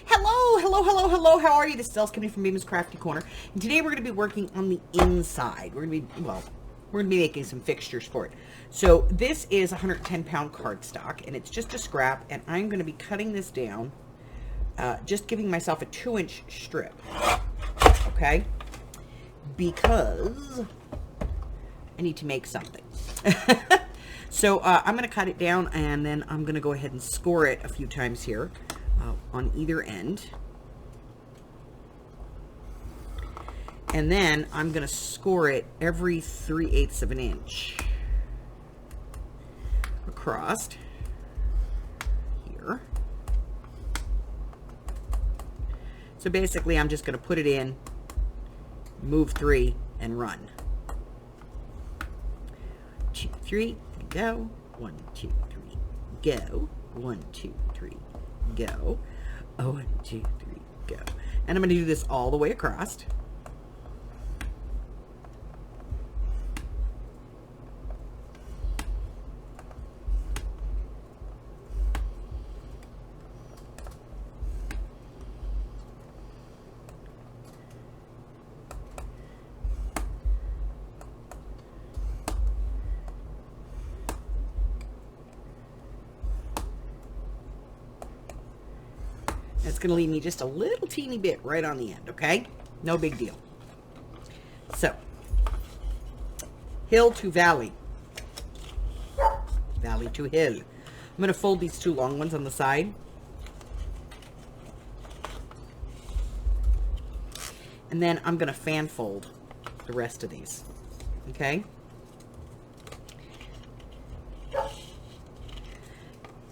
Hello. How are you? This is Els coming from Bemis Crafty Corner. And today we're going to be working on the inside. We're going to be making some fixtures for it. So this is 110-pound cardstock, and it's just a scrap, and I'm going to be cutting this down, just giving myself a 2-inch strip, okay? Because I need to make something. So I'm going to cut it down, and then I'm going to go ahead and score it a few times here on either end. And then I'm going to score it every 3/8 of an inch across here. So basically I'm just going to put it in, move 3, and run. 2, 3, go. 1, 2, 3, go. 1, 2, 3, go. 1, 2, 3, go. And I'm going to do this all the way across. It's going to leave me just a little teeny bit right on the end, okay? No big deal. So, hill to valley. Valley to hill. I'm going to fold these 2 long ones on the side. And then I'm going to fan fold the rest of these, okay?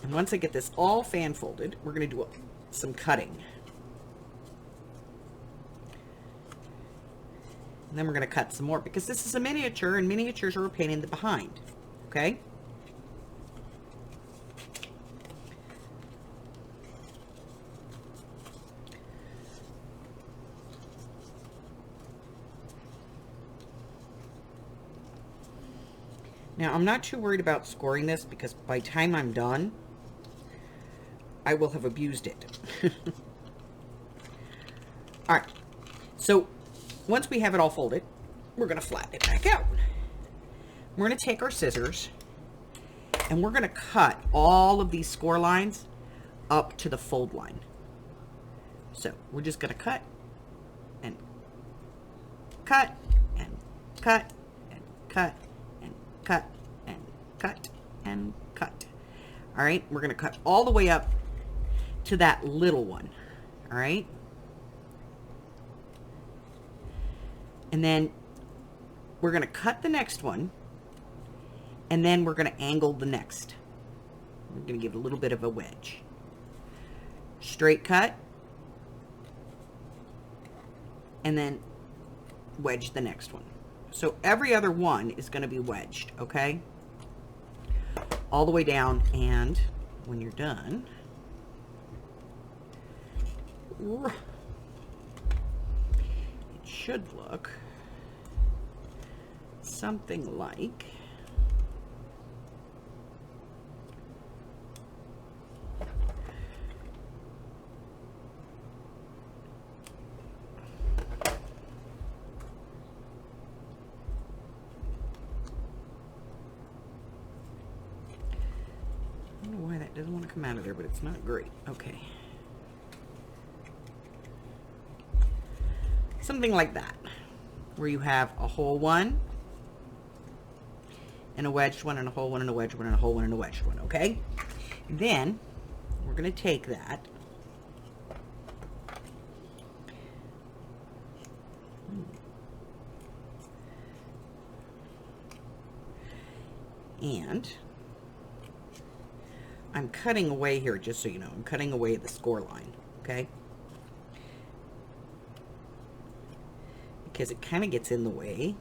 And once I get this all fan folded, we're going to do some cutting. And then we're going to cut some more because this is a miniature, and miniatures are a pain in the behind, okay? Now, I'm not too worried about scoring this because by the time I'm done, I will have abused it. All right, so once we have it all folded, we're going to flatten it back out. We're going to take our scissors, and we're going to cut all of these score lines up to the fold line. So we're just going to cut, and cut, and cut, and cut, and cut, and cut, and cut. All right, we're going to cut all the way up to that little one. All right, and then we're going to cut the next one, and then we're going to angle the next. We're going to give it a little bit of a wedge. Straight cut, and then wedge the next one. So every other one is going to be wedged, okay? All the way down, and when you're done, it should look something like I don't know why that doesn't want to come out of there, but it's not great. Okay. Something like that, where you have a whole one, and a wedged one, and a whole one, and a wedged one, and a whole one, and a wedged one, okay? Then, we're going to take that, and I'm cutting away here, just so you know. I'm cutting away the score line, okay? Because it kind of gets in the way.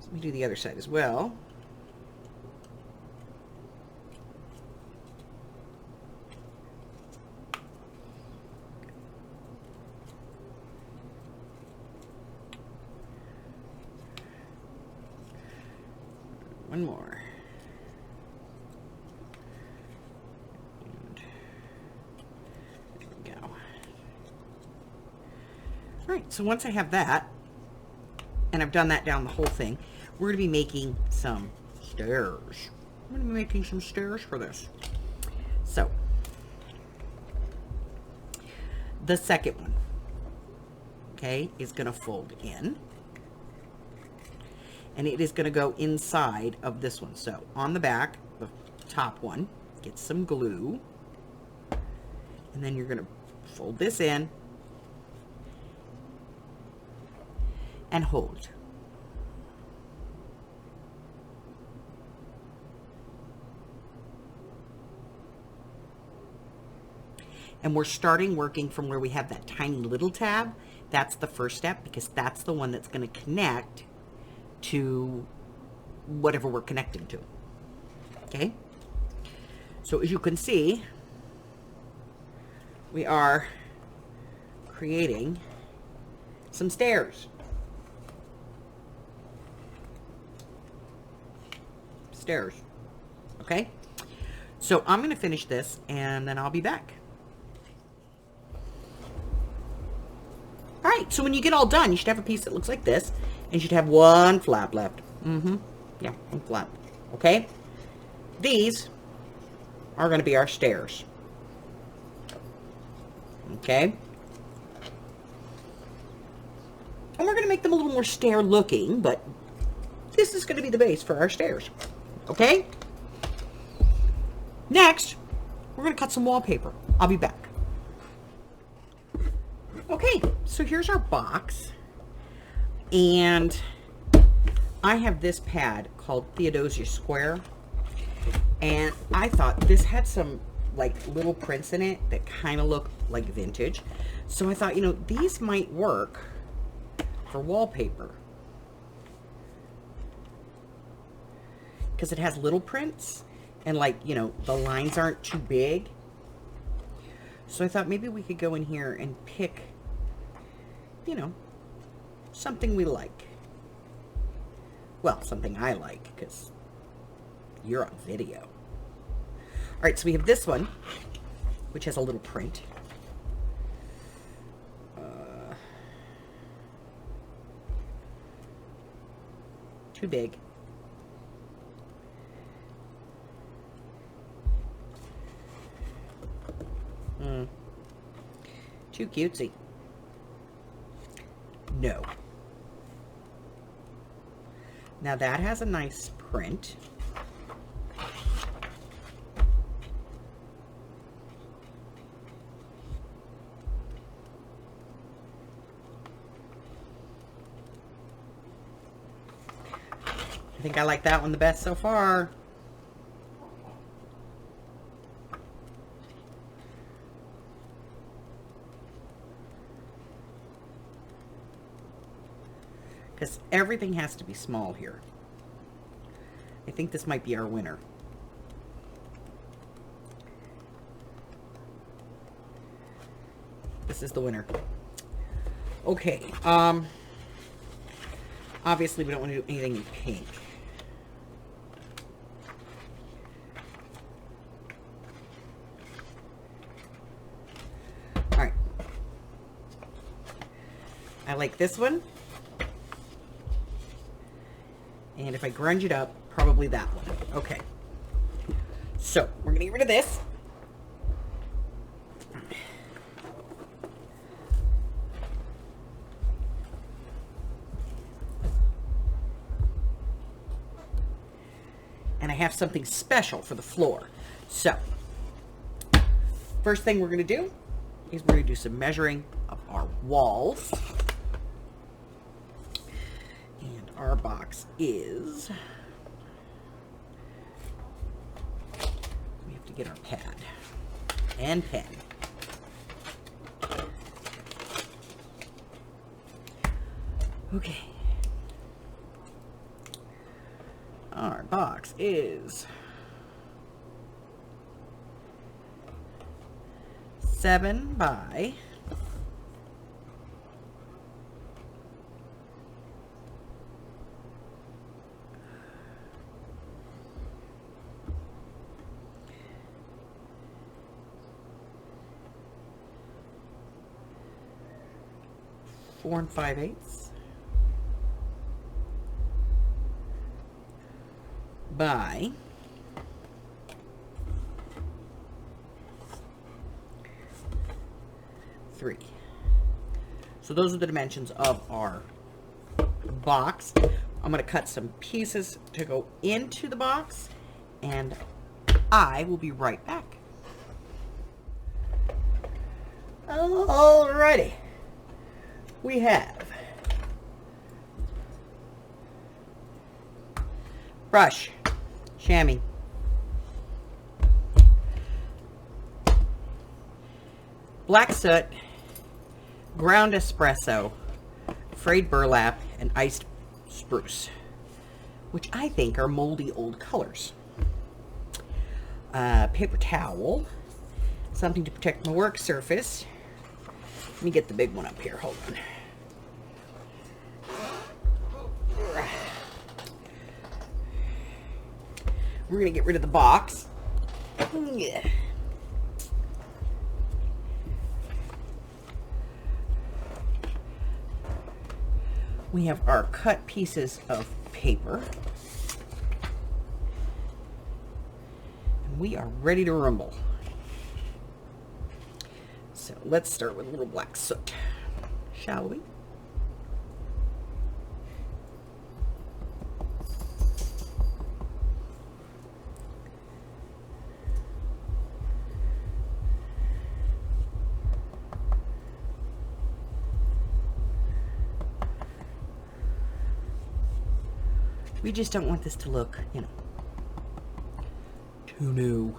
So let me do the other side as well. One more. All right, so once I have that, and I've done that down the whole thing, we're going to be making some stairs. I'm going to be making some stairs for this. So, the second one, okay, is going to fold in. And it is going to go inside of this one. So, on the back, the top one, get some glue. And then you're going to fold this in and hold. And we're starting working from where we have that tiny little tab. That's the first step, because that's the one that's going to connect to whatever we're connecting to. Okay? So as you can see, we are creating some stairs. Stairs. Okay? So I'm going to finish this and then I'll be back. All right, so when you get all done, you should have a piece that looks like this, and you should have one flap left. Yeah, one flap. Okay? These are going to be our stairs. Okay? And we're going to make them a little more stair looking, but this is going to be the base for our stairs. Okay? Next, we're going to cut some wallpaper. I'll be back. Okay, so here's our box. And I have this pad called Theodosia Square. And I thought this had some like little prints in it that kind of look like vintage. So I thought, you know, these might work for wallpaper. Because it has little prints and like, you know, the lines aren't too big. So I thought maybe we could go in here and pick, you know, something we like. Well, something I like, because you're on video. All right, so we have this one, which has a little print. Too big. Too cutesy. No. Now that has a nice print. I think I like that one the best so far. Because everything has to be small here. I think this might be our winner. This is the winner. Okay. Obviously, we don't want to do anything in pink. All right. I like this one. And if I grunge it up, probably that one. Okay. So, we're going to get rid of this. And I have something special for the floor. So, first thing we're going to do is we're going to do some measuring of our walls. And our box is... we have to get our pad and pen. Okay. Our box is 7 by 4 4 5/8 by 3. So those are the dimensions of our box. I'm going to cut some pieces to go into the box, and I will be right back. Alrighty. We have brush, chamois, black soot, ground espresso, frayed burlap, and iced spruce, which I think are moldy old colors. Paper towel, something to protect my work surface. Let me get the big one up here. Hold on. We're going to get rid of the box. Yeah. We have our cut pieces of paper. And we are ready to rumble. So let's start with a little black soot, shall we? We just don't want this to look, you know, too new.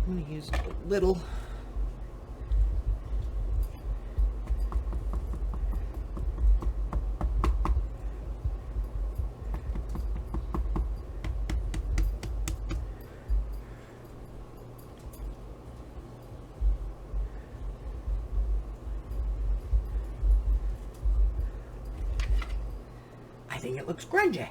I'm going to use a little I think it looks grungy.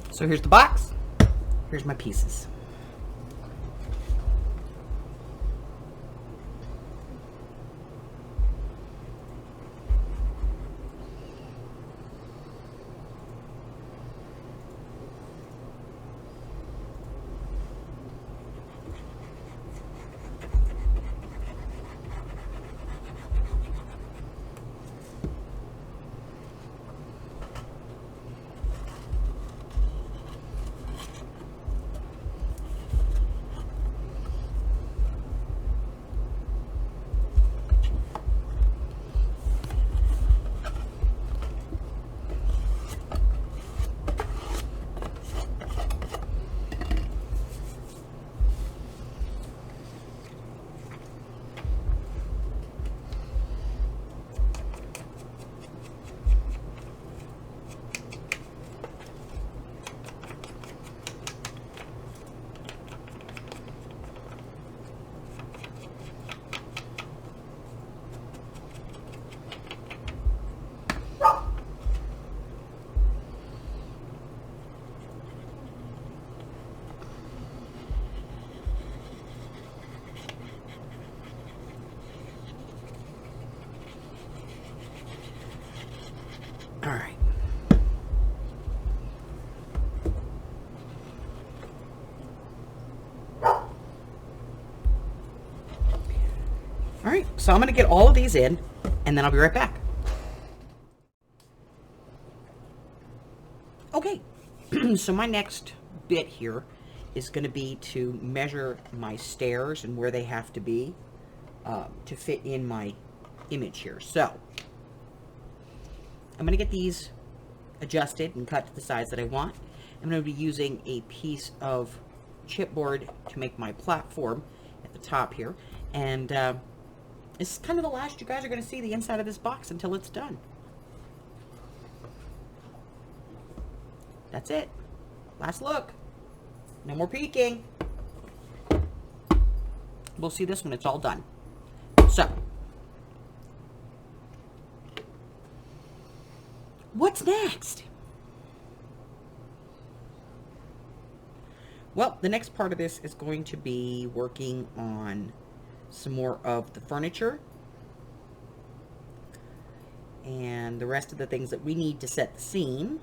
So here's the box. Here's my pieces. All right. All right, so I'm going to get all of these in, and then I'll be right back. Okay, so my next bit here is going to be to measure my stairs and where they have to be to fit in my image here. So I'm going to get these adjusted and cut to the size that I want. I'm going to be using a piece of chipboard to make my platform at the top here. And this is kind of the last you guys are going to see the inside of this box until it's done. That's it. Last look. No more peeking. We'll see this when it's all done. So, what's next? Well, the next part of this is going to be working on some more of the furniture and the rest of the things that we need to set the scene.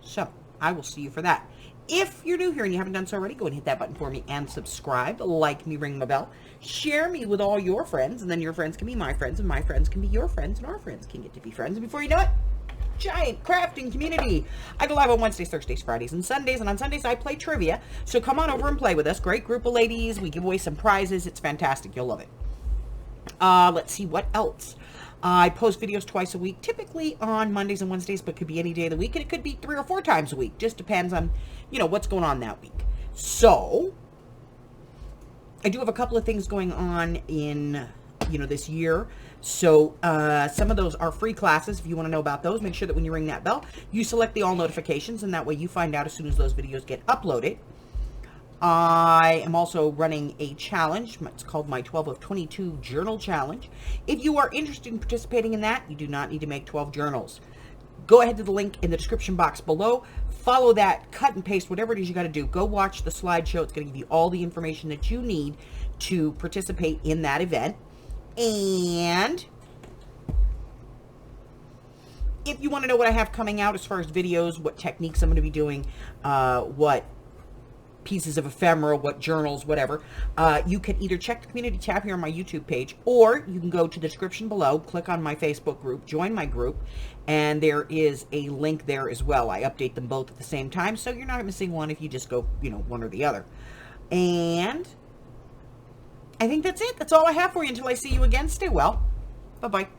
So, I will see you for that. If you're new here and you haven't done so already, go and hit that button for me and subscribe. Like me, ring my bell. Share me with all your friends, and then your friends can be my friends, and my friends can be your friends, and our friends can get to be friends. And before you know it, giant crafting community. I go live on Wednesdays, Thursdays, Fridays, and Sundays, and on Sundays I play trivia. So come on over and play with us. Great group of ladies. We give away some prizes. It's fantastic. You'll love it. Let's see what else. I post videos twice a week, typically on Mondays and Wednesdays, but could be any day of the week, and it could be 3 or 4 times a week. Just depends on, you know, what's going on that week. So, I do have a couple of things going on in, you know, this year. So, some of those are free classes. If you want to know about those, make sure that when you ring that bell, you select the all notifications, and that way you find out as soon as those videos get uploaded. I am also running a challenge. It's called my 12 of 22 journal challenge. If you are interested in participating in that, you do not need to make 12 journals. Go ahead to the link in the description box below. Follow that, cut and paste, whatever it is you got to do. Go watch the slideshow. It's going to give you all the information that you need to participate in that event. And if you want to know what I have coming out as far as videos, what techniques I'm going to be doing, what pieces of ephemera, what journals, whatever, you can either check the community tab here on my YouTube page, or you can go to the description below, click on my Facebook group, join my group, and there is a link there as well. I update them both at the same time, so you're not missing one if you just go, you know, one or the other. And I think that's it. That's all I have for you until I see you again. Stay well. Bye-bye.